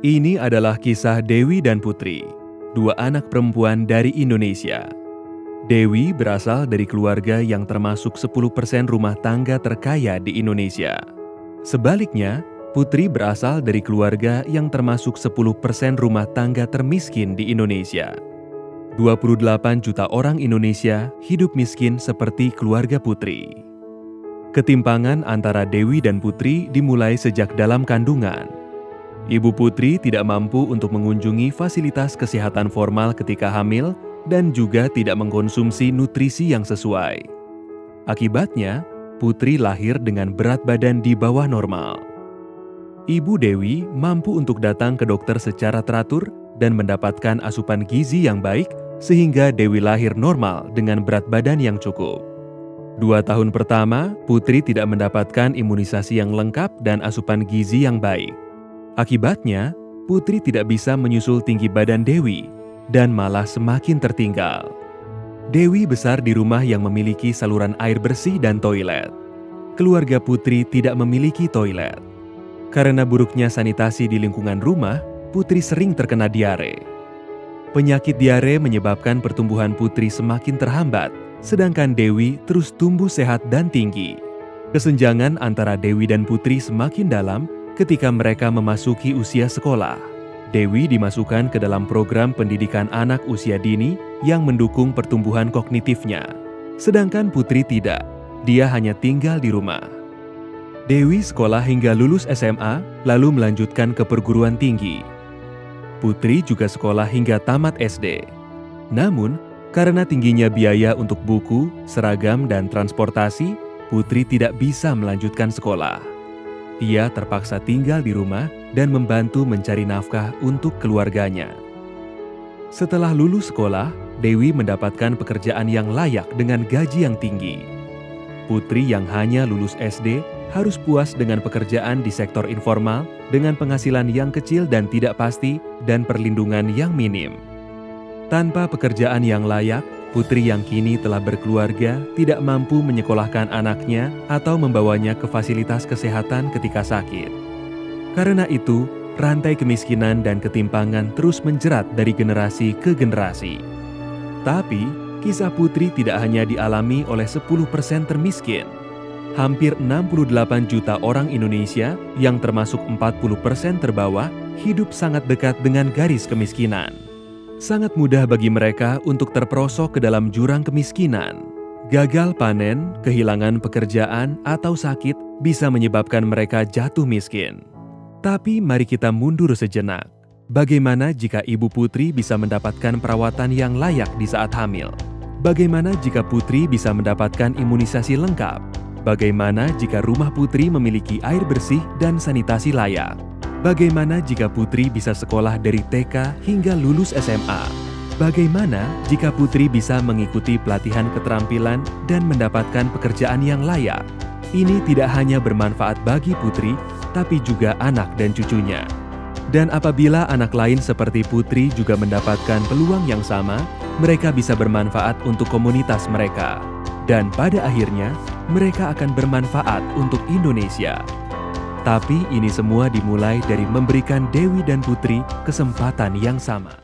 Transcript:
Ini adalah kisah Dewi dan Putri, dua anak perempuan dari Indonesia. Dewi berasal dari keluarga yang termasuk 10% rumah tangga terkaya di Indonesia. Sebaliknya, Putri berasal dari keluarga yang termasuk 10% rumah tangga termiskin di Indonesia. 28 juta orang Indonesia hidup miskin seperti keluarga Putri. Ketimpangan antara Dewi dan Putri dimulai sejak dalam kandungan. Ibu Putri tidak mampu untuk mengunjungi fasilitas kesehatan formal ketika hamil dan juga tidak mengkonsumsi nutrisi yang sesuai. Akibatnya, Putri lahir dengan berat badan di bawah normal. Ibu Dewi mampu untuk datang ke dokter secara teratur dan mendapatkan asupan gizi yang baik sehingga Dewi lahir normal dengan berat badan yang cukup. 2 tahun pertama, Putri tidak mendapatkan imunisasi yang lengkap dan asupan gizi yang baik. Akibatnya, Putri tidak bisa menyusul tinggi badan Dewi dan malah semakin tertinggal. Dewi besar di rumah yang memiliki saluran air bersih dan toilet. Keluarga Putri tidak memiliki toilet. Karena buruknya sanitasi di lingkungan rumah, Putri sering terkena diare. Penyakit diare menyebabkan pertumbuhan Putri semakin terhambat, sedangkan Dewi terus tumbuh sehat dan tinggi. Kesenjangan antara Dewi dan Putri semakin dalam ketika mereka memasuki usia sekolah. Dewi dimasukkan ke dalam program pendidikan anak usia dini yang mendukung pertumbuhan kognitifnya. Sedangkan Putri tidak, dia hanya tinggal di rumah. Dewi sekolah hingga lulus SMA, lalu melanjutkan ke perguruan tinggi. Putri juga sekolah hingga tamat SD. Namun, karena tingginya biaya untuk buku, seragam, dan transportasi, Putri tidak bisa melanjutkan sekolah. Ia terpaksa tinggal di rumah dan membantu mencari nafkah untuk keluarganya. Setelah lulus sekolah, Dewi mendapatkan pekerjaan yang layak dengan gaji yang tinggi. Putri yang hanya lulus SD harus puas dengan pekerjaan di sektor informal dengan penghasilan yang kecil dan tidak pasti dan perlindungan yang minim. Tanpa pekerjaan yang layak, Putri yang kini telah berkeluarga tidak mampu menyekolahkan anaknya atau membawanya ke fasilitas kesehatan ketika sakit. Karena itu, rantai kemiskinan dan ketimpangan terus menjerat dari generasi ke generasi. Tapi, kisah Putri tidak hanya dialami oleh 10% termiskin. Hampir 68 juta orang Indonesia yang termasuk 40% terbawah hidup sangat dekat dengan garis kemiskinan. Sangat mudah bagi mereka untuk terperosok ke dalam jurang kemiskinan. Gagal panen, kehilangan pekerjaan, atau sakit bisa menyebabkan mereka jatuh miskin. Tapi mari kita mundur sejenak. Bagaimana jika Ibu Putri bisa mendapatkan perawatan yang layak di saat hamil? Bagaimana jika Putri bisa mendapatkan imunisasi lengkap? Bagaimana jika rumah Putri memiliki air bersih dan sanitasi layak? Bagaimana jika Putri bisa sekolah dari TK hingga lulus SMA? Bagaimana jika Putri bisa mengikuti pelatihan keterampilan dan mendapatkan pekerjaan yang layak? Ini tidak hanya bermanfaat bagi Putri, tapi juga anak dan cucunya. Dan apabila anak lain seperti Putri juga mendapatkan peluang yang sama, mereka bisa bermanfaat untuk komunitas mereka. Dan pada akhirnya, mereka akan bermanfaat untuk Indonesia. Tapi ini semua dimulai dari memberikan Dewi dan Putri kesempatan yang sama.